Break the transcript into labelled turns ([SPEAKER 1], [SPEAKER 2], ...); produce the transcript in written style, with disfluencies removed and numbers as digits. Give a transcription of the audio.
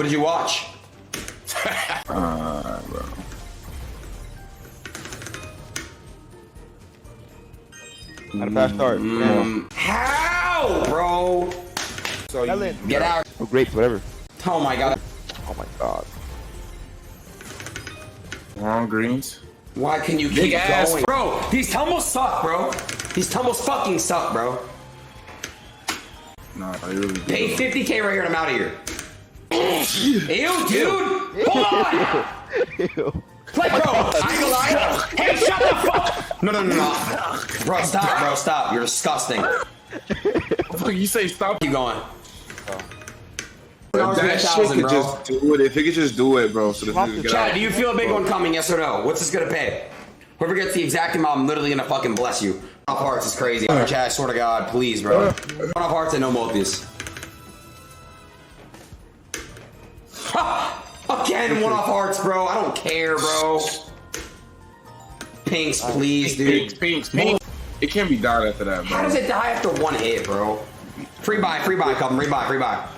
[SPEAKER 1] What did you watch?
[SPEAKER 2] Bro.
[SPEAKER 3] Had a fast start.
[SPEAKER 1] How, bro?
[SPEAKER 2] So you,
[SPEAKER 1] Get out.
[SPEAKER 3] Oh, grapes, whatever.
[SPEAKER 1] Oh my god.
[SPEAKER 3] Oh my god.
[SPEAKER 2] wrong greens.
[SPEAKER 1] Why can you keep
[SPEAKER 2] Big ass,
[SPEAKER 1] going? Bro, these tumbles suck, bro. These tumbles fucking suck, bro.
[SPEAKER 2] Nah, I really do.
[SPEAKER 1] Pay 50K right here and I'm out of here. Ew, dude! Hold on!
[SPEAKER 3] Ew.
[SPEAKER 1] Play, bro! I ain't gonna lie. Hey, shut the fuck! No. Bro, stop. You're disgusting.
[SPEAKER 2] Fuck, you say stop.
[SPEAKER 1] Keep going.
[SPEAKER 2] That shit could
[SPEAKER 1] bro.
[SPEAKER 2] just do it. If it could just do it, bro. So the nigga get
[SPEAKER 1] Chad,
[SPEAKER 2] out.
[SPEAKER 1] do you feel a big one coming, yes or no? What's this gonna pay? Whoever gets the exact amount, I'm literally gonna fucking bless you. One off hearts is crazy. Chad, I swear to God, please, bro. One off hearts and no Morpheus. Again, one off hearts, bro. I don't care, bro. Pinks, please, dude.
[SPEAKER 2] Pinks. It can't be done after that, bro.
[SPEAKER 1] How does it die after one hit, bro? Free buy, come, free buy.